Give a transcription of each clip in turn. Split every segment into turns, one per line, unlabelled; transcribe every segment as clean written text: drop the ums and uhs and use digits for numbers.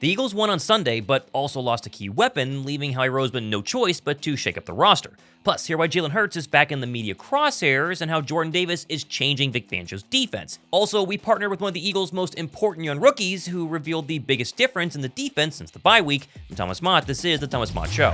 The Eagles won on Sunday, but also lost a key weapon, leaving Howie Roseman no choice but to shake up the roster. Plus, hear why Jalen Hurts is back in the media crosshairs and how Jordan Davis is changing Vic Fangio's defense. Also, we partnered with one of the Eagles' most important young rookies who revealed the biggest difference in the defense since the bye week. I'm Thomas Mott. This is The Thomas Mott Show.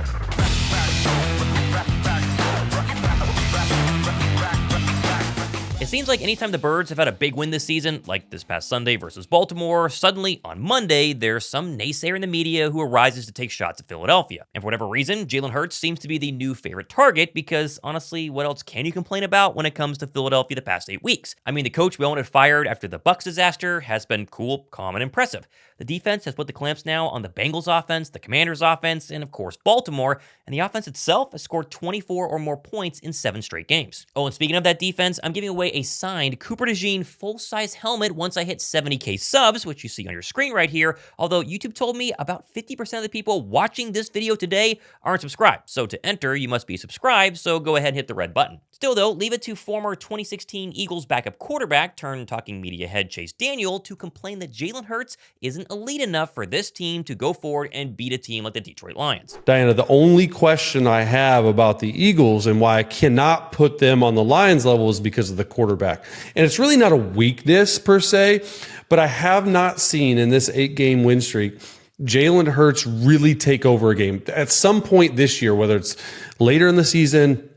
It seems like anytime the Birds have had a big win this season, like this past Sunday versus Baltimore, suddenly on Monday, there's some naysayer in the media who arises to take shots at Philadelphia. And for whatever reason, Jalen Hurts seems to be the new favorite target because, honestly, what else can you complain about when it comes to Philadelphia the past 8 weeks? I mean, the coach we all wanted fired after the Bucs disaster has been cool, calm, and impressive. The defense has put the clamps now on the Bengals offense, the Commanders offense, and of course Baltimore, and the offense itself has scored 24 or more points in 7 straight games. Oh, and speaking of that defense, I'm giving away a signed Cooper DeJean full-size helmet once I hit 70k subs, which you see on your screen right here, although YouTube told me about 50% of the people watching this video today aren't subscribed. So to enter, you must be subscribed, so go ahead and hit the red button. Still though, leave it to former 2016 Eagles backup quarterback turned talking media head Chase Daniel to complain that Jalen Hurts isn't elite enough for this team to go forward and beat a team like the Detroit Lions.
Diana, the only question I have about the Eagles and why I cannot put them on the Lions level is because of the quarterback. And it's really not a weakness per se, but I have not seen in this 8-game win streak Jalen Hurts really take over a game. At some point this year, whether it's later in the season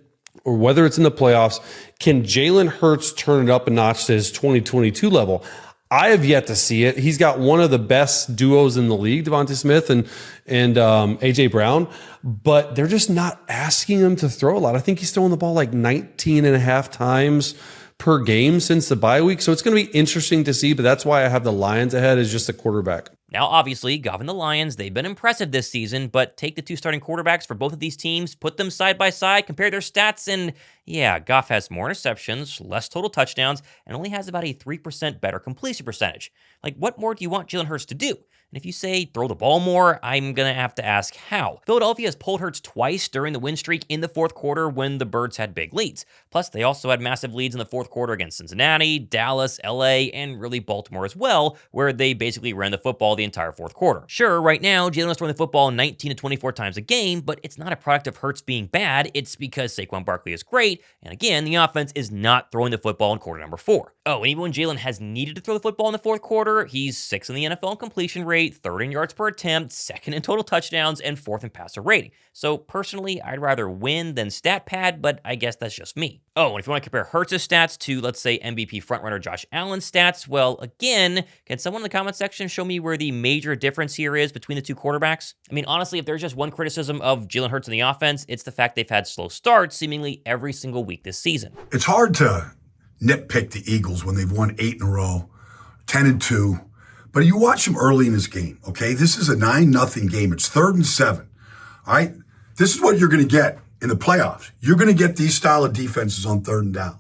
or whether it's in the playoffs, can Jalen Hurts turn it up a notch to his 2022 level? I have yet to see it. He's got one of the best duos in the league, DeVonta Smith and A.J. Brown, but they're just not asking him to throw a lot. I think he's throwing the ball like 19 and a half times per game since the bye week. So it's going to be interesting to see, but that's why I have the Lions ahead as just a quarterback.
Now, obviously, Goff and the Lions, they've been impressive this season, but take the 2 starting quarterbacks for both of these teams, put them side by side, compare their stats, and yeah, Goff has more interceptions, less total touchdowns, and only has about a 3% better completion percentage. Like, what more do you want Jalen Hurts to do? And if you say throw the ball more, I'm going to have to ask how. Philadelphia has pulled Hurts twice during the win streak in the fourth quarter when the Birds had big leads. Plus, they also had massive leads in the fourth quarter against Cincinnati, Dallas, LA, and really Baltimore as well, where they basically ran the football the entire fourth quarter. Sure, right now, Jalen is throwing the football 19 to 24 times a game, but it's not a product of Hurts being bad. It's because Saquon Barkley is great, and again, the offense is not throwing the football in quarter number 4. Oh, and even when Jalen has needed to throw the football in the fourth quarter, he's 6th in the NFL in completion rate, 3rd in yards per attempt, 2nd in total touchdowns, and 4th in passer rating. So personally, I'd rather win than stat pad, but I guess that's just me. Oh, and if you want to compare Hurts' stats to, let's say, MVP frontrunner Josh Allen's stats, well, again, can someone in the comment section show me where the major difference here is between the 2 quarterbacks? I mean, honestly, if there's just one criticism of Jalen Hurts in the offense, it's the fact they've had slow starts seemingly every single week this season.
It's hard to nitpick the Eagles when they've won 8 in a row, 10-2. But you watch them early in this game, okay? This is a 9-0 game. It's 3rd and 7, all right? This is what you're going to get in the playoffs. You're going to get these style of defenses on 3rd and down.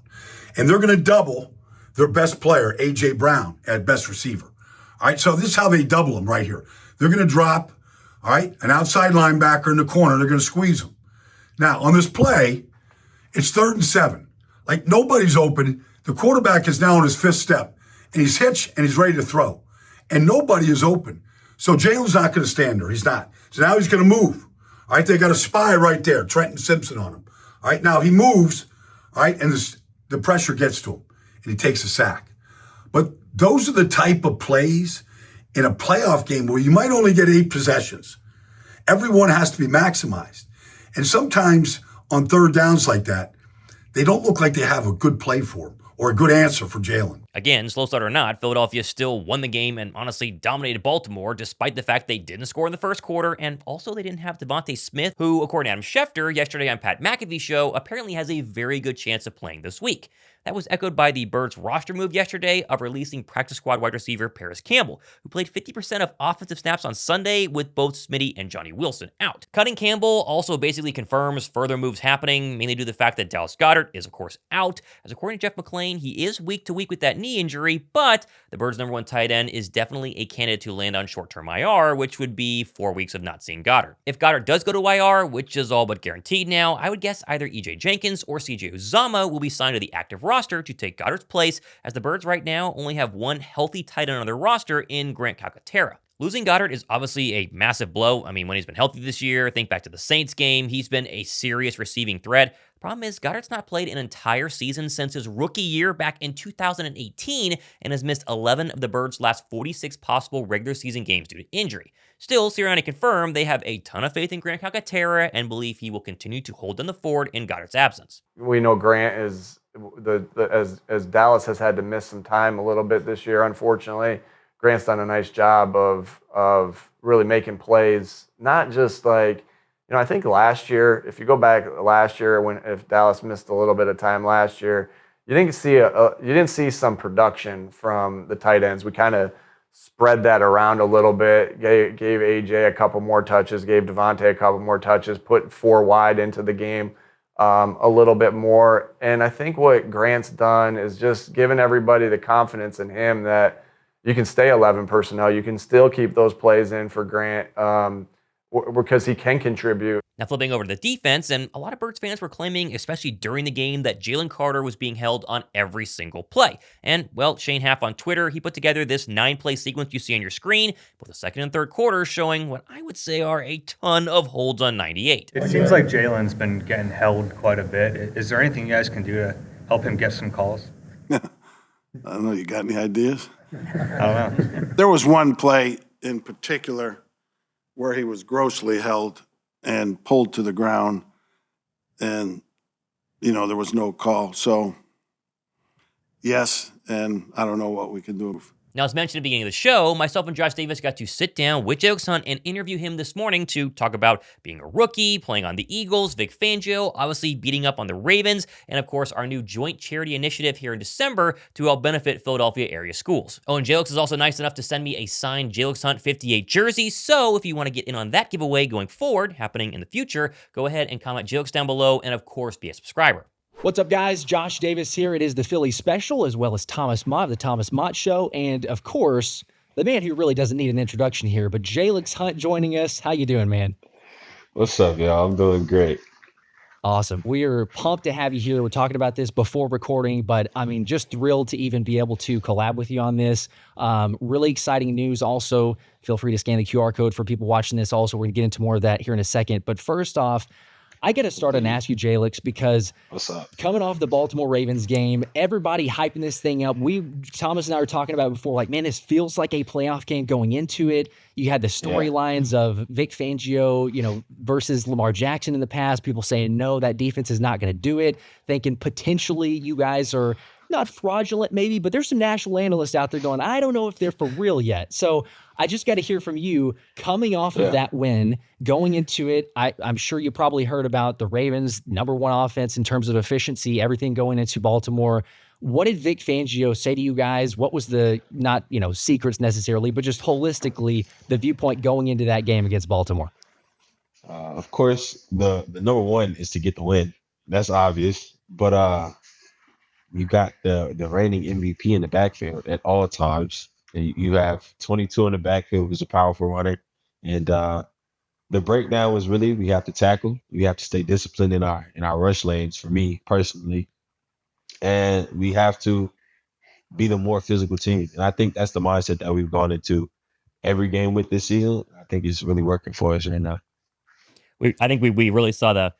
And they're going to double their best player, A.J. Brown, at best receiver. All right, so this is how they double them right here. They're going to drop, all right, an outside linebacker in the corner. They're going to squeeze him. Now, on this play, it's 3rd and 7. Like, nobody's open. The quarterback is now on his 5th step, and he's hitched, and he's ready to throw. And nobody is open. So Jalen's not going to stand there. He's not. So now he's going to move. All right, they got a spy right there, Trenton Simpson on him. All right, now he moves, all right, and the pressure gets to him, and he takes a sack. But those are the type of plays in a playoff game where you might only get 8 possessions. Everyone has to be maximized. And sometimes on 3rd downs like that, they don't look like they have a good play for him or a good answer for Jalen.
Again, slow start or not, Philadelphia still won the game and honestly dominated Baltimore despite the fact they didn't score in the first quarter, and also they didn't have DeVonta Smith, who, according to Adam Schefter yesterday on Pat McAfee's show, apparently has a very good chance of playing this week. That was echoed by the Birds' roster move yesterday of releasing practice squad wide receiver Paris Campbell, who played 50% of offensive snaps on Sunday with both Smitty and Johnny Wilson out. Cutting Campbell also basically confirms further moves happening, mainly due to the fact that Dallas Goedert is, of course, out. As according to Jeff McClain, he is week to week with that knee injury, but the Birds' #1 tight end is definitely a candidate to land on short-term IR, which would be 4 weeks of not seeing Goedert. If Goedert does go to IR, which is all but guaranteed now, I would guess either EJ Jenkins or CJ Uzomah will be signed to the active roster to take Goddard's place, as the Birds right now only have one healthy tight end on their roster in Grant Calcaterra. Losing Goddard is obviously a massive blow. I mean, when he's been healthy this year, think back to the Saints game, he's been a serious receiving threat. Problem is, Goddard's not played an entire season since his rookie year back in 2018 and has missed 11 of the Birds' last 46 possible regular season games due to injury. Still, Sirianni confirmed they have a ton of faith in Grant Calcaterra and believe he will continue to hold down the fort in Goddard's absence.
We know Grant is as Dallas has had to miss some time a little bit this year, unfortunately. Grant's done a nice job of really making plays, not just like, I think last year, if you go back last year if Dallas missed a little bit of time last year, you didn't see some production from the tight ends. We kind of spread that around a little bit, gave AJ a couple more touches, gave DeVonta a couple more touches, put 4 wide into the game a little bit more. And I think what Grant's done is just given everybody the confidence in him that you can stay 11 personnel. You can still keep those plays in for Grant because he can contribute.
Now flipping over to the defense, and a lot of Birds fans were claiming, especially during the game, that Jalen Carter was being held on every single play. And, well, Shane Half on Twitter, he put together this 9-play sequence you see on your screen, with the second and third quarters showing what I would say are a ton of holds on 98.
It seems like Jalen's been getting held quite a bit. Is there anything you guys can do to help him get some calls?
I don't know. You got any ideas?
I don't know.
There was one play in particular where he was grossly held and pulled to the ground, and, there was no call. So, yes, and I don't know what we can do.
Now, as mentioned at the beginning of the show, myself and Josh Davis got to sit down with Jalyx Hunt and interview him this morning to talk about being a rookie, playing on the Eagles, Vic Fangio, obviously beating up on the Ravens, and of course, our new joint charity initiative here in December to help benefit Philadelphia area schools. Oh, and Jalyx is also nice enough to send me a signed Jalyx Hunt 58 jersey, so if you want to get in on that giveaway going forward, happening in the future, go ahead and comment Jalyx down below, and of course, be a subscriber.
What's up, guys? Josh Davis here. It is the Philly Special, as well as Thomas Mott of the Thomas Mott Show, and of course, the man who really doesn't need an introduction here, but Jalyx Hunt joining us. How you doing, man?
What's up, y'all? I'm doing great.
Awesome. We are pumped to have you here. We're talking about this before recording, but I mean, just thrilled to even be able to collab with you on this. Really exciting news. Also, feel free to scan the QR code for people watching this. Also, we're going to get into more of that here in a second. But first off, I got to start and ask you, Jalyx, because
What's up?
Coming off the Baltimore Ravens game, everybody hyping this thing up. Thomas and I were talking about it before, like, man, this feels like a playoff game going into it. You had the storylines of Vic Fangio, versus Lamar Jackson in the past. People saying, no, that defense is not going to do it. Thinking potentially you guys are not fraudulent maybe, but there's some national analysts out there going, I don't know if they're for real yet. So I just got to hear from you coming off of that win, going into it. I'm sure you probably heard about the Ravens' #1 offense in terms of efficiency, everything going into Baltimore. What did Vic Fangio say to you guys? What was the, not, secrets necessarily, but just holistically, the viewpoint going into that game against Baltimore?
Of course, the number one is to get the win. That's obvious. But you got the reigning MVP in the backfield at all times. And you have 22 in the backfield, who's a powerful runner. And the breakdown was really, we have to tackle. We have to stay disciplined in our rush lanes, for me personally. And we have to be the more physical team. And I think that's the mindset that we've gone into every game with this season. I think it's really working for us right now.
I think we really saw the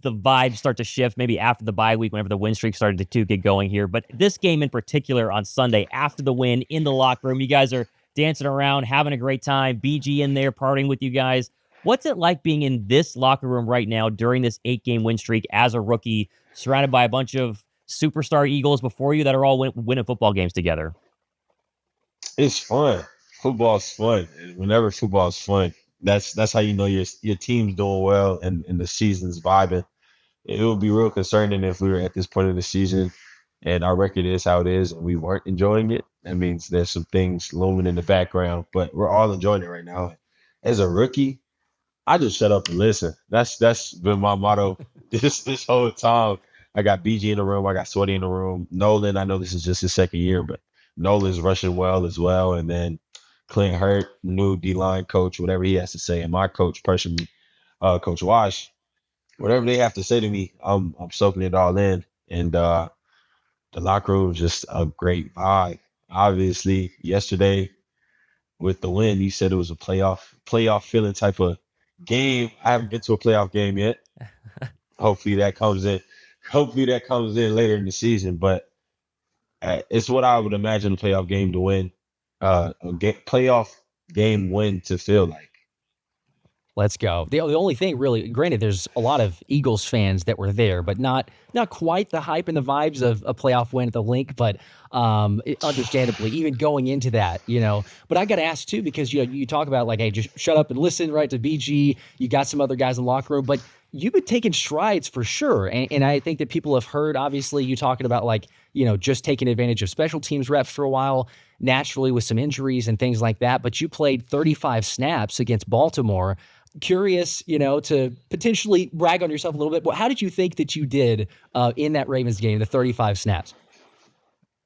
vibe start to shift maybe after the bye week, whenever the win streak started to get going here. But this game in particular on Sunday, after the win in the locker room, you guys are dancing around, having a great time. BG in there partying with you guys. What's it like being in this locker room right now during this 8-game win streak as a rookie, surrounded by a bunch of superstar Eagles before you that are all winning football games together?
It's fun. Football's fun. And whenever football's fun, that's how you know your team's doing well and the season's vibing. It would be real concerning if we were at this point of the season and our record is how it is and we weren't enjoying it. That means there's some things looming in the background, but we're all enjoying it right now. As a rookie, I just shut up and listen. That's been my motto this whole time. I got BG in the room. I got Sweaty in the room. Nolan, I know this is just his second year, but Nolan's rushing well as well. And then Clint Hurt, new D-line coach, whatever he has to say, and my coach personally, Coach Wash, whatever they have to say to me, I'm soaking it all in. And the locker room is just a great vibe. Obviously, yesterday with the win. You said it was a playoff feeling type of game. I haven't been to a playoff game yet. Hopefully that comes in. Hopefully that comes in later in the season. But it's what I would imagine a playoff game to win. Playoff game win to feel like.
Let's go. The only thing really, granted, there's a lot of Eagles fans that were there, but not quite the hype and the vibes of a playoff win at the Link, but understandably, even going into that, But I got to ask too, because you talk about like, hey, just shut up and listen, right, to BG. You got some other guys in the locker room, but you've been taking strides for sure. And I think that people have heard, obviously, you talking about like, just taking advantage of special teams reps for a while, naturally with some injuries and things like that. But you played 35 snaps against Baltimore. Curious, to potentially brag on yourself a little bit, but how did you think that you did in that Ravens game, the 35 snaps?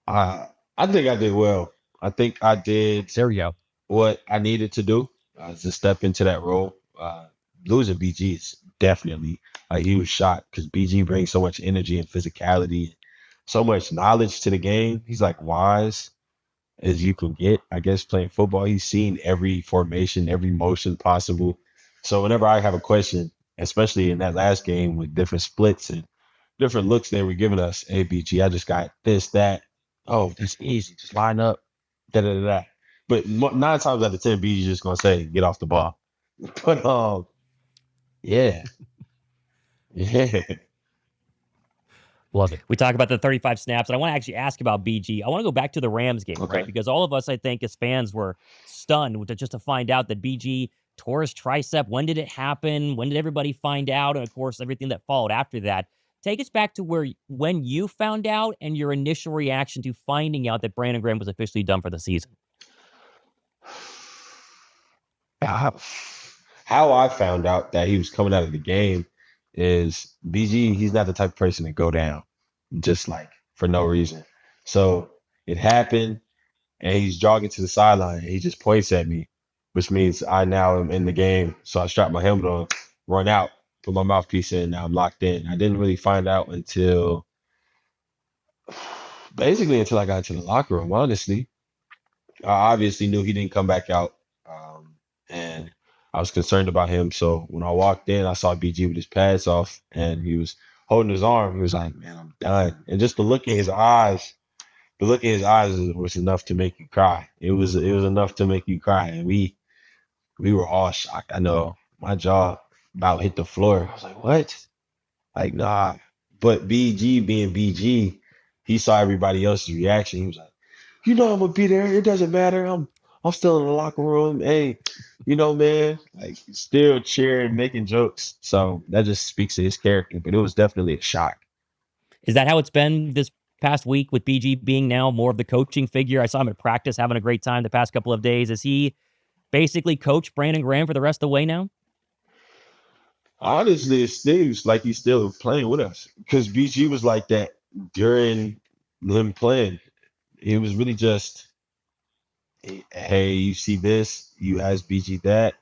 I think I did well. I think I did
There we go.
what I needed to do to step into that role. Losing BG is definitely a huge shock because BG brings so much energy and physicality, so much knowledge to the game. He's like wise as you can get, I guess, playing football. He's seen every formation, every motion possible. So whenever I have a question, especially in that last game with different splits and different looks they were giving us, hey, BG, I just got this, that. Oh, that's easy. Just line up, da-da-da-da. But 9 times out of 10, BG's just going to say, get off the ball. But, yeah. Yeah.
Love it.
We talk about the 35 snaps, and I want to actually ask about BG. I want to go back to the Rams game, right? Because all of us, I think, as fans were stunned just to find out that BG tore his tricep. When did it happen? When did everybody find out? And, of course, everything that followed after that. Take us back to when you found out and your initial reaction to finding out that Brandon Graham was officially done for the season.
How I found out that he was coming out of the game is BG, he's not the type of person to go down just like for no reason. So it happened and he's jogging to the sideline. And he just points at me, which means I now am in the game. So I strap my helmet on, run out, put my mouthpiece in. Now I'm locked in. I didn't really find out until I got into the locker room, honestly. I obviously knew he didn't come back out. And I was concerned about him. So when I walked in, I saw BG with his pads off and he was holding his arm. He was like, man, I'm done. And just the look in his eyes, was enough to make you cry. It was enough to make you cry. And we were all shocked. I know my jaw about hit the floor. I was like, what? Like, nah. But BG being BG, he saw everybody else's reaction. He was like, I'm gonna be there. It doesn't matter. I'm still in the locker room. Hey, man, like still cheering, making jokes. So that just speaks to his character. But it was definitely a shock.
Is that how it's been this past week with BG being now more of the coaching figure? I saw him at practice having a great time the past couple of days. Is he basically coach Brandon Graham for the rest of the way now?
Honestly, it seems like he's still playing with us because BG was like that during him playing. It was really just, hey, you see this, you ask BG that.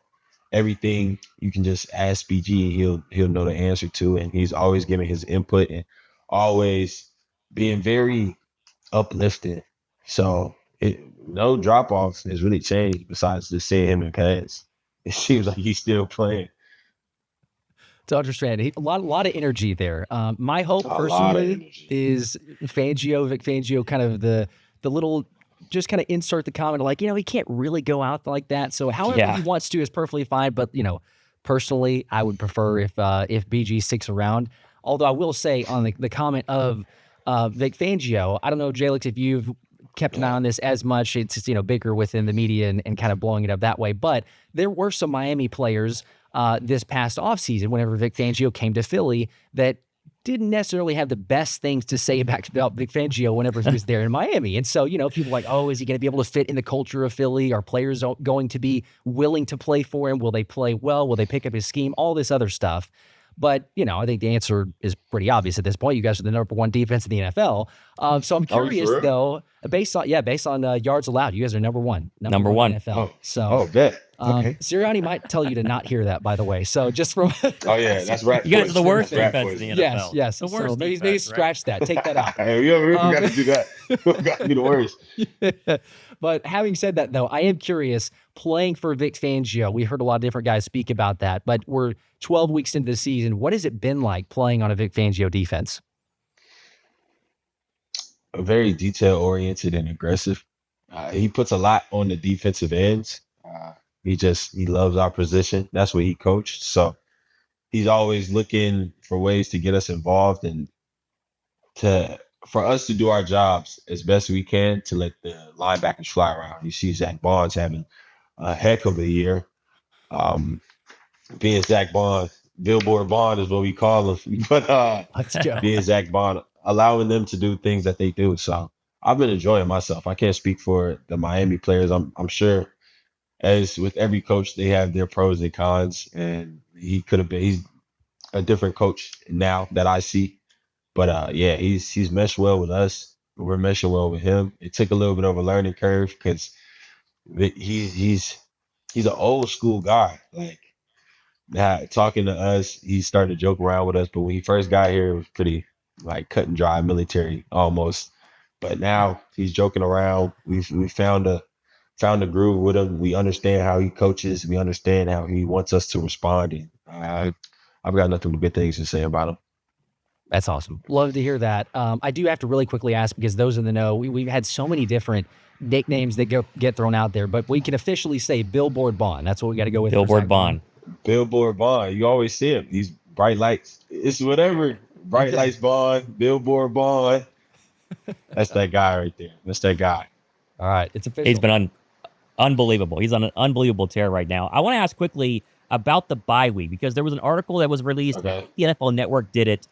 Everything you can just ask BG and he'll know the answer to. And he's always giving his input and always being very uplifting. So no drop offs has really changed besides just seeing him in pads. It seems like he's still playing.
To understand, a lot of energy there. My hope personally is Vic Fangio, kind of the little, just kind of insert the comment like, he can't really go out like that. So however he wants to is perfectly fine. But personally, I would prefer if BG sticks around. Although I will say on the comment of Vic Fangio, I don't know, Jalyx, if you've kept an eye on this as much. It's bigger within the media and kind of blowing it up that way. But there were some Miami players this past offseason, whenever Vic Fangio came to Philly, that didn't necessarily have the best things to say about Vic Fangio whenever he was there in Miami. And so, people are like, oh, is he going to be able to fit in the culture of Philly? Are players going to be willing to play for him? Will they play well? Will they pick up his scheme? All this other stuff. But, I think the answer is pretty obvious at this point. You guys are the number one defense in the NFL. So I'm curious, though, Based on yards allowed, you guys are number one in
Number one.
NFL.
Oh,
So
bet. Okay.
Sirianni might tell you to not hear that, by the way. So just from
Oh yeah, that's right.
You guys are the worst
Rat
defense
boys.
in the NFL.
yes.
The
So
worst
maybe
defense, right?
scratch that. Take that out.
Hey, we got to do that. We got to be the worst.
But having said that, though, I am curious, playing for Vic Fangio, we heard a lot of different guys speak about that, but we're 12 weeks into the season. What has it been like playing on a Vic Fangio defense?
Very detail-oriented and aggressive. He puts a lot on the defensive ends. He loves our position. That's what he coached. So he's always looking for ways to get us involved and for us to do our jobs as best we can to let the linebackers fly around. You see Zach Bond's having a heck of a year. Being Zach Bond, Billboard Bond is what we call him. But
Let's go.
being Zach Bond, allowing them to do things that they do. So I've been enjoying myself. I can't speak for the Miami players. I'm sure, as with every coach, they have their pros and cons, and he's a different coach now that I see. But he's meshed well with us. We're meshing well with him. It took a little bit of a learning curve because he's an old school guy. Like, now, talking to us, he started to joke around with us, but when he first got here, it was pretty like cut and dry military almost. But now he's joking around. We found a groove with him. We understand how he coaches. We understand how he wants us to respond. And I've got nothing but good things to say about him.
That's awesome. Love to hear that. I do have to really quickly ask, because those in the know, we've had so many different nicknames that get thrown out there, but we can officially say Billboard Bond. That's what we got to go with.
Billboard Bond.
Billboard Bond. You always see him. These bright lights. It's whatever. Bright lights Bond. Billboard Bond. That's that guy right there. That's that guy.
All right. It's official.
He's been unbelievable. He's on an unbelievable tear right now. I want to ask quickly about the bye week, because there was an article that was released.
Okay.
The NFL Network did it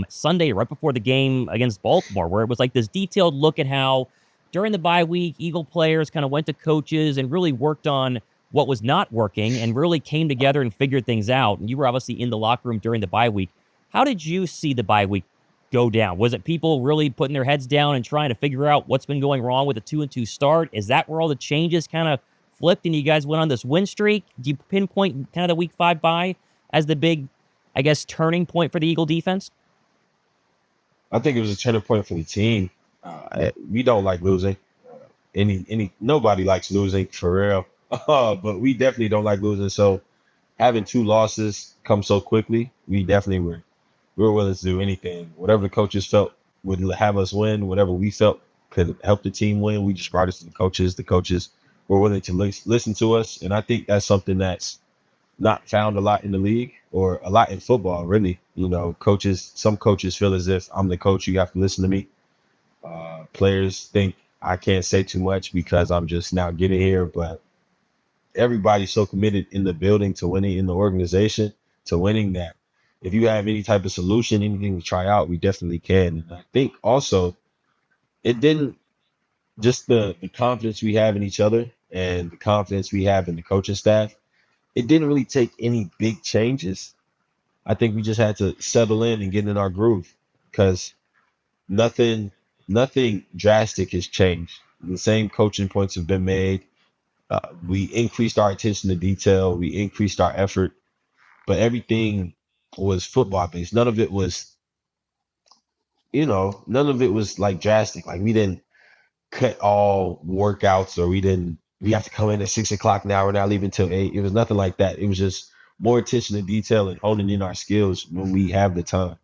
Sunday, right before the game against Baltimore, where it was like this detailed look at how during the bye week, Eagle players kind of went to coaches and really worked on what was not working and really came together and figured things out. And you were obviously in the locker room during the bye week. How did you see the bye week go down? Was it people really putting their heads down and trying to figure out what's been going wrong with the 2-2 start? Is that where all the changes kind of flipped and you guys went on this win streak? Do you pinpoint kind of the week 5 bye as the big, I guess, turning point for the Eagle defense?
I think it was a turning point for the team. We don't like losing. Nobody likes losing, for real. But we definitely don't like losing. So having 2 losses come so quickly, we definitely were willing to do anything. Whatever the coaches felt would have us win, whatever we felt could help the team win, we just brought it to the coaches. The coaches were willing to listen to us. And I think that's something that's not found a lot in the league, or a lot in football, really. You know, some coaches feel as if I'm the coach, you have to listen to me. Players think I can't say too much because I'm just now getting here, but everybody's so committed in the building to winning, in the organization to winning, that if you have any type of solution, anything to try out, we definitely can. And I think also it didn't just the confidence we have in each other and the confidence we have in the coaching staff, it didn't really take any big changes. I think we just had to settle in and get in our groove, because nothing drastic has changed. The same coaching points have been made. We increased our attention to detail. We increased our effort, but everything was football based. None of it was like drastic. Like, we didn't cut all workouts, or we have to come in at 6:00 now. We're not leaving till 8. It was nothing like that. It was just more attention to detail and honing in our skills when we have the time.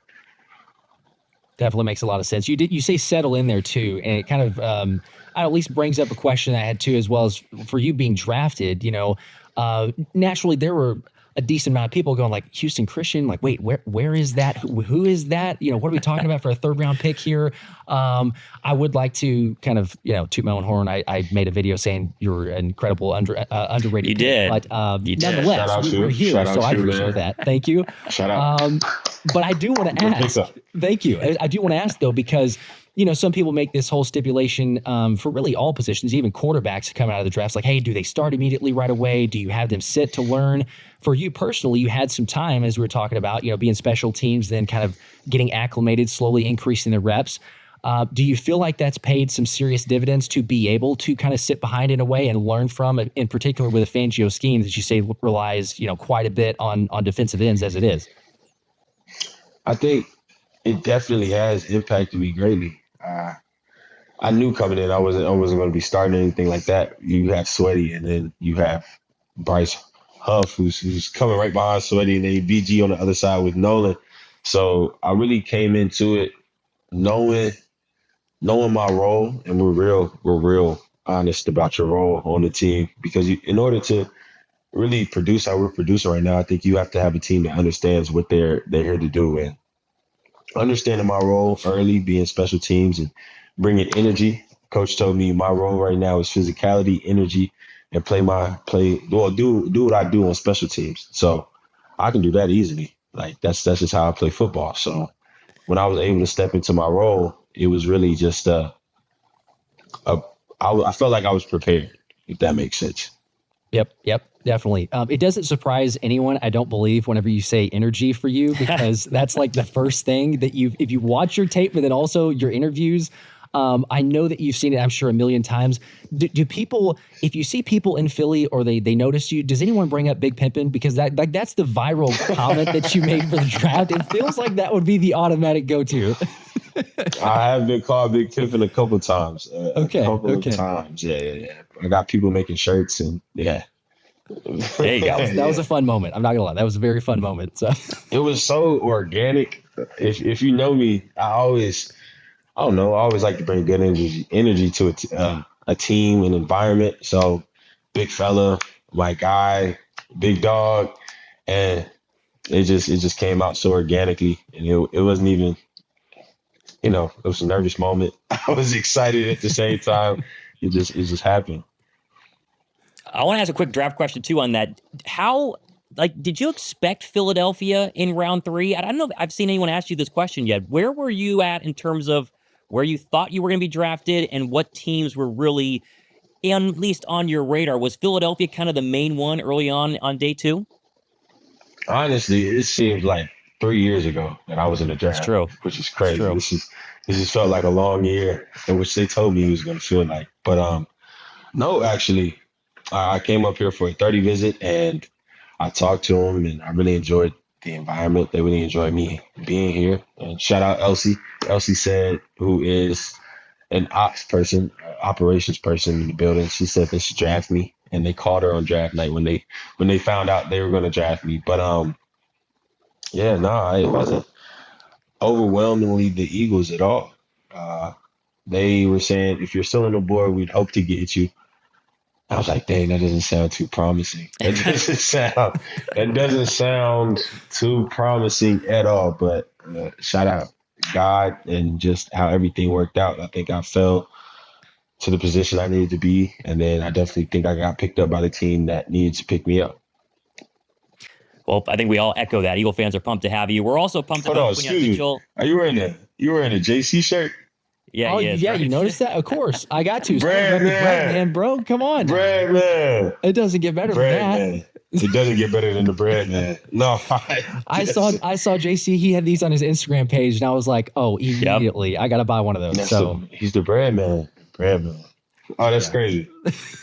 Definitely makes a lot of sense. You say settle in there too, and it kind of at least brings up a question I had too, as well as for you being drafted. Naturally there were a decent amount of people going like Houston Christian, like, wait, where is that? Who is that? What are we talking about for a 3rd round pick here? I would like to kind of, toot my own horn. I made a video saying you're an incredible underrated.
You did.
But
You did.
nonetheless, we're here, so I appreciate that. Thank you.
Shout out.
But I do want to ask. Thank you. I do want to ask though, because some people make this whole stipulation for really all positions, even quarterbacks coming out of the drafts. Like, hey, do they start immediately right away? Do you have them sit to learn? For you personally, you had some time, as we were talking about, being special teams, then kind of getting acclimated, slowly increasing the reps. Do you feel like that's paid some serious dividends to be able to kind of sit behind in a way and learn from, in particular with a Fangio scheme that you say relies, quite a bit on defensive ends as it is?
I think it definitely has impacted me greatly. I knew coming in I wasn't going to be starting anything like that. You have Sweaty, and then you have Bryce Huff, who's coming right behind Sweaty, and then BG on the other side with Nolan. So I really came into it knowing my role, and we're real honest about your role on the team, because in order to really produce how we're producing right now, I think you have to have a team that understands what they're here to do. And understanding my role early, being special teams and bringing energy. Coach told me my role right now is physicality, energy, and do what I do on special teams. So I can do that easily. Like that's just how I play football. So when I was able to step into my role, it was really just I felt like I was prepared, if that makes sense.
Yep, definitely. It doesn't surprise anyone, I don't believe, whenever you say energy for you, because that's like the first thing that if you watch your tape, but then also your interviews, I know that you've seen it, I'm sure, a million times. Do people, if you see people in Philly or they notice you, does anyone bring up Big Pimpin'? Because that's the viral comment that you made for the draft. It feels like that would be the automatic go-to.
I have been called Big Pimpin' a couple times.
Okay.
Times. Yeah. I got people making shirts, and yeah.
There you go.
That was a fun moment. I'm not gonna lie. That was a very fun moment. So
it was so organic. If you know me, I always like to bring good energy to a team, an environment. So big fella, my guy, big dog, and it just came out so organically, and it wasn't even, it was a nervous moment. I was excited at the same time. It just happened.
I want to ask a quick draft question too on that. How, did you expect Philadelphia in round 3? I don't know if I've seen anyone ask you this question yet. Where were you at in terms of where you thought you were going to be drafted, and what teams were really, at least on your radar? Was Philadelphia kind of the main one early on day 2?
Honestly, it seemed like 3 years ago that I was in the draft.
That's true.
Which is crazy. This just felt like a long year, in which they told me it was going to feel like. But no, actually, I came up here for a 30 visit, and I talked to them, and I really enjoyed the environment. They really enjoyed me being here. And shout out Elsie. Elsie said, who is an operations person in the building. She said they should draft me, and they called her on draft night when they found out they were going to draft me. But it wasn't overwhelmingly the Eagles at all. They were saying, if you're still on the board, we'd hope to get you. I was like, dang, that doesn't sound too promising. That doesn't sound too promising at all. But shout out God and just how everything worked out. I think I fell to the position I needed to be, and then I definitely think I got picked up by the team that needed to pick me up.
Well, I think we all echo that. Eagle fans are pumped to have you. We're also pumped about Quinyon Mitchell.
Are you wearing a JC shirt?
Yeah, he is,
yeah,
right?
You noticed that? Of course. I got to.
Brad
man, bro. Come on.
Brad man.
It doesn't get better than that.
It doesn't get better than the bread man. No.
I saw JC. He had these on his Instagram page, and I was like, oh, immediately. Yep. I got to buy one of those.
He's the bread man. Bread man. Oh, that's crazy.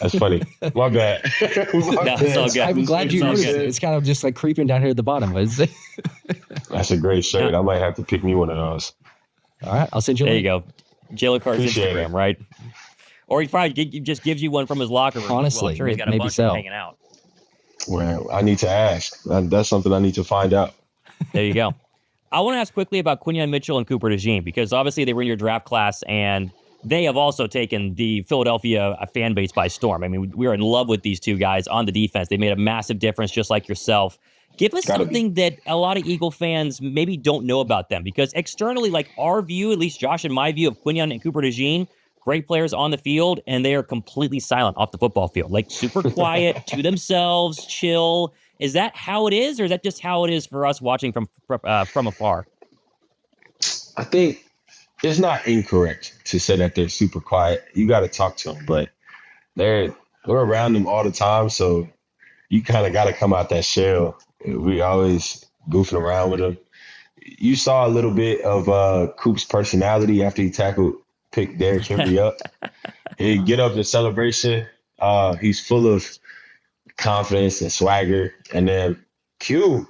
That's funny. My bad.
It's all good.
I'm glad you noticed it. It's kind of just like creeping down here at the bottom.
That's a great shirt. I might have to pick me one of those.
All right. I'll send you a link.
There you go. Jalen Carter's Instagram, right? Or he probably just gives you one from his locker room.
Honestly,
I'm sure he's got a bunch hanging out.
Well, I need to ask. That's something I need to find out.
There you go. I want to ask quickly about Quinyon Mitchell and Cooper DeJean, because obviously they were in your draft class, and they have also taken the Philadelphia fan base by storm. I mean, we are in love with these two guys on the defense. They made a massive difference, just like yourself. Give us something that a lot of Eagle fans maybe don't know about them, because externally, like our view, at least Josh and my view of Quinyon and Cooper DeJean, great players on the field, and they are completely silent off the football field, like super quiet, to themselves, chill. Is that how it is, or is that just how it is for us watching from afar?
I think it's not incorrect to say that they're super quiet. You got to talk to them, but we're around them all the time, so you kind of got to come out that shell. We always goofing around with them. you saw a little bit of Coop's personality after he picked Derrick Henry up. He'd get up in celebration. He's full of confidence and swagger. And then Q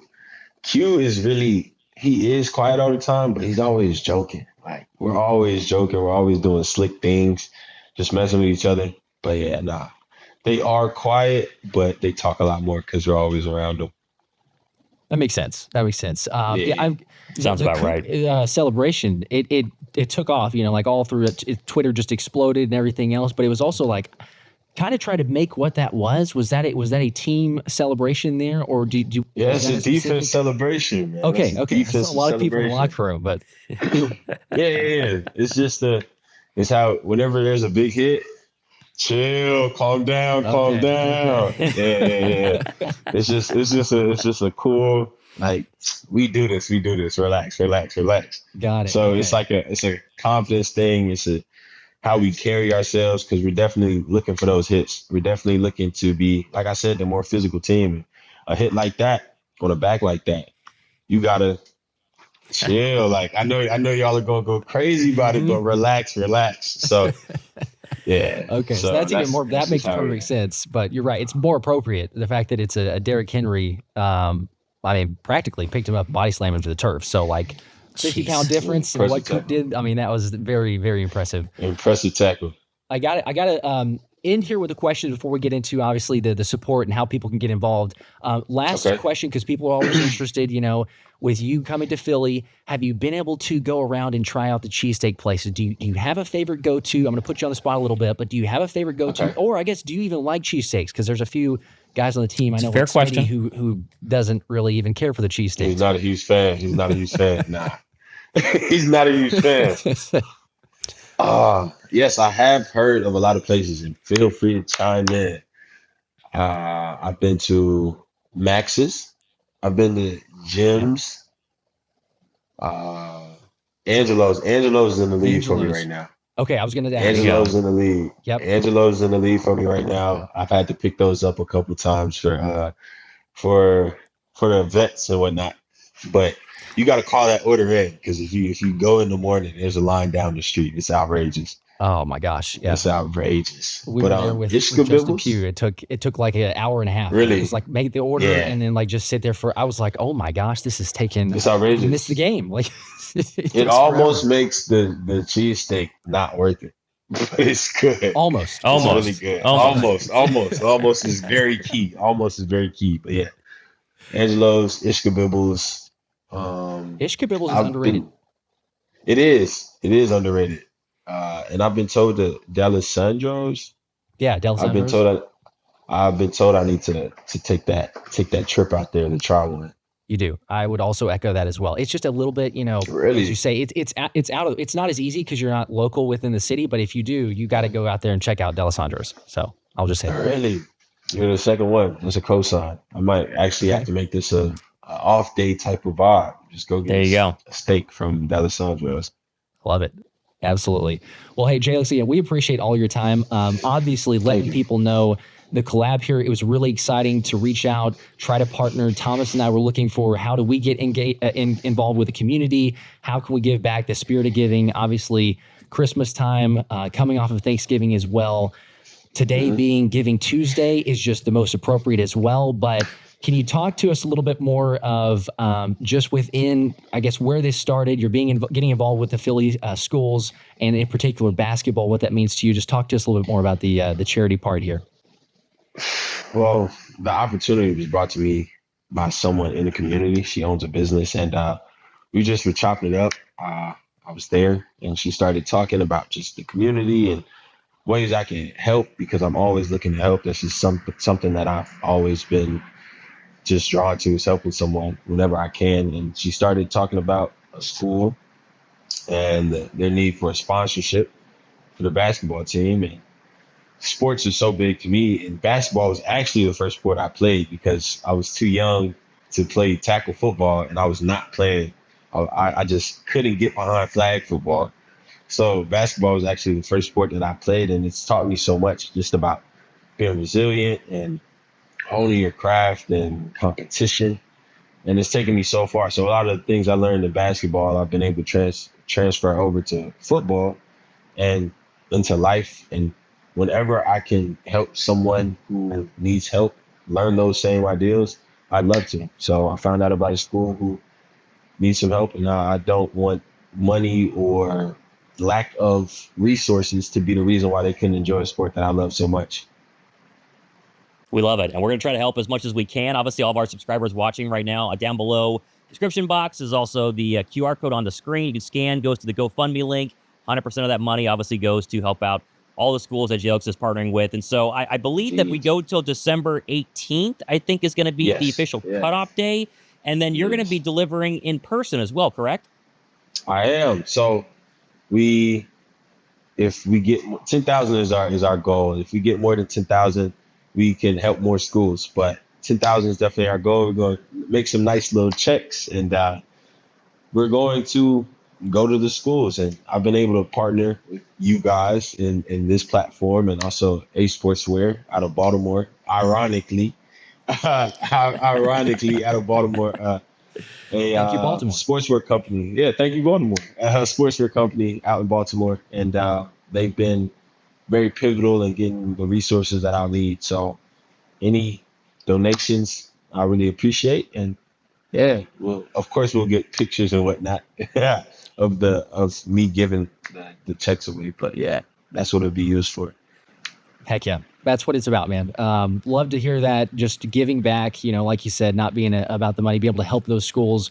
is really, he is quiet all the time, but he's always joking. Like, we're always joking. We're always doing slick things, just messing with each other. But yeah, nah. They are quiet, but they talk a lot more because we're always around them.
That makes sense.
Sounds about right.
Celebration. It took off. Like all through it, Twitter just exploded and everything else. But it was also like kind of try to make what that was. Was that a team celebration there, or do you?
Yeah, it's a defense celebration. Man.
Okay. I saw a lot of people in the locker room, but
yeah. It's just it's how whenever there's a big hit. Chill, calm down. Yeah. It's just a cool, like, we do this, relax.
Got it.
So it's a confidence thing. It's how we carry ourselves, because we're definitely looking for those hits. We're definitely looking to be, like I said, the more physical team. A hit like that, on a back like that, you gotta chill. Like, I know y'all are gonna go crazy about it, but relax. So yeah.
Okay. So that's even more. That makes perfect sense. But you're right. It's more appropriate. The fact that it's a Derrick Henry. Practically picked him up, body slammed him to the turf. So like 50-pound difference in what Coop did. That was very, very impressive.
Impressive tackle.
I got to end here with a question before we get into obviously the support and how people can get involved. Last question, because people are always interested. With you coming to Philly, have you been able to go around and try out the cheesesteak places? Do you have a favorite go-to? I'm going to put you on the spot a little bit, but do you have a favorite go-to? Okay. Or I guess, do you even like cheesesteaks? Because there's a few guys on the team I know,
fair question,
who doesn't really even care for the cheesesteaks.
He's not a huge fan. Nah, he's not a huge fan. Yes, I have heard of a lot of places, and feel free to chime in. I've been to Max's. I've been to Jim's. Angelo's in the lead for me right now.
Okay, I was going to ask.
Angelo's in the lead.
Yep.
Angelo's in the lead for me right now. I've had to pick those up a couple times for the vets and whatnot. But you got to call that order in, because if you go in the morning, there's a line down the street. It's outrageous.
Oh my gosh! Yeah,
it's outrageous.
We were there with Justin Pugh. It took like an hour and a half.
Really?
It was like make the order and then like just sit there for. I was like, oh my gosh, this is taking.
It's outrageous.
You missed the game. Like
it almost makes the cheesesteak not worth it, but it's good.
Almost.
It's really good. Almost is very key. Almost is very key. But yeah, Angelo's, Ishkabibbles.
Ishkabibbles is underrated.
It is underrated. And I've been told that Dallas Sandros.
Yeah, Dallas Sandros.
I've been told I need to take that trip out there and try one.
You do. I would also echo that as well. It's just a little bit,
really?
As you say, it's not as easy because you're not local within the city. But if you do, you got to go out there and check out Dallas Sandros. So I'll just say that.
Really, you're the second one. That's a cosign. I might actually have to make this a off day type of vibe. Just go get a steak from Dallas Sandros.
Love it. Absolutely. Well, hey, Jalyx, we appreciate all your time. Obviously, letting people know the collab here. It was really exciting to reach out, try to partner. Thomas and I were looking for how do we get involved with the community? How can we give back? The spirit of giving. Obviously, Christmas time, coming off of Thanksgiving as well. Today being Giving Tuesday is just the most appropriate as well. But can you talk to us a little bit more of just within, I guess, where this started? You're getting involved with the Philly schools, and in particular basketball, what that means to you. Just talk to us a little bit more about the charity part here.
Well, the opportunity was brought to me by someone in the community. She owns a business, and we just were chopping it up. I was there, and she started talking about just the community and ways I can help, because I'm always looking to help. This is something that I've always been just drawn to, is helping someone whenever I can. And she started talking about a school and their need for a sponsorship for the basketball team. And sports are so big to me, and basketball was actually the first sport I played because I was too young to play tackle football, and I was not playing. I just couldn't get behind flag football. So basketball was actually the first sport that I played, and it's taught me so much just about being resilient and honing your craft and competition and it's taken me so far. So a lot of the things I learned in basketball, I've been able to transfer over to football and into life. And whenever I can help someone who needs help learn those same ideals, I'd love to. So I found out about a school who needs some help, and I don't want money or lack of resources to be the reason why they couldn't enjoy a sport that I love so much.
We love it. And we're going to try to help as much as we can. Obviously, all of our subscribers watching right now, down below description box is also the QR code on the screen. You can scan, goes to the GoFundMe link. 100% of that money obviously goes to help out all the schools that Jalyx is partnering with. And so I believe that we go till December 18th, I think is going to be the official cutoff day. And then you're going to be delivering in person as well, correct?
I am. So if we get 10,000 is our goal. If we get more than 10,000, we can help more schools. But 10,000 is definitely our goal. We're going to make some nice little checks, and we're going to go to the schools. And I've been able to partner with you guys in this platform, and also Ace Sportswear out of Baltimore. Ironically, out of Baltimore.
Thank you, Baltimore.
Sportswear company. Yeah, thank you, Baltimore. A sportswear company out in Baltimore. And they've been very pivotal in getting the resources that I need. So any donations, I really appreciate. And yeah, well, of course we'll get pictures and whatnot of me giving the checks away. But yeah, that's what it'll be used for.
Heck yeah. That's what it's about, man. Love to hear that. Just giving back, like you said, not being about the money, be able to help those schools.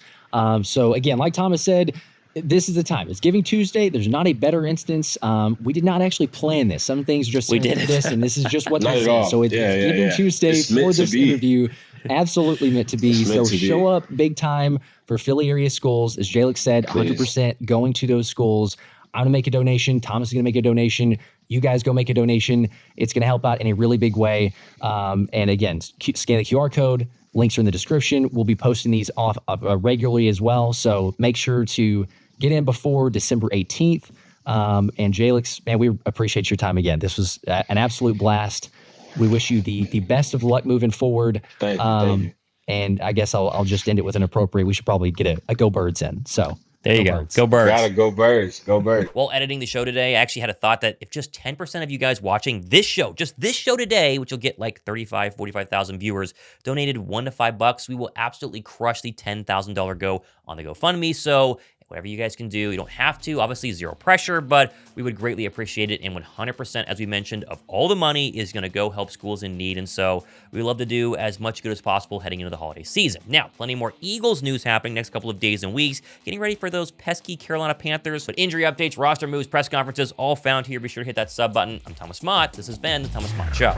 So again, like Thomas said, this is the time. It's Giving Tuesday. There's not a better instance. We did not actually plan this. Some things just
we did
this, and this is just what
Not
this
at all.
is. So it's Giving Tuesday for this interview. Absolutely meant to be. So show up big time for Philly area schools. As Jalyx said, 100% going to those schools. I'm going to make a donation. Thomas is going to make a donation. You guys go make a donation. It's going to help out in a really big way. And again, scan the QR code. Links are in the description. We'll be posting these off regularly as well. So make sure to get in before December 18th. And Jalyx, man, we appreciate your time again. This was an absolute blast. We wish you the best of luck moving forward.
Thank you.
And I guess I'll just end it with an appropriate. We should probably get a Go Birds in. So
there you go. Go Birds.
Gotta go Birds. Go Birds.
While editing the show today, I actually had a thought that if just 10% of you guys watching this show, just this show today, which will get like 45,000 viewers, donated $1 to $5, we will absolutely crush the $10,000 go on the GoFundMe. So whatever you guys can do, you don't have to, obviously zero pressure, but we would greatly appreciate it. And 100%, as we mentioned, of all the money is going to go help schools in need. And so we love to do as much good as possible heading into the holiday season. Now, plenty more Eagles news happening next couple of days and weeks, getting ready for those pesky Carolina Panthers. But injury updates, roster moves, press conferences, all found here. Be sure to hit that sub button. I'm Thomas Mott. This has been the Thomas Mott Show.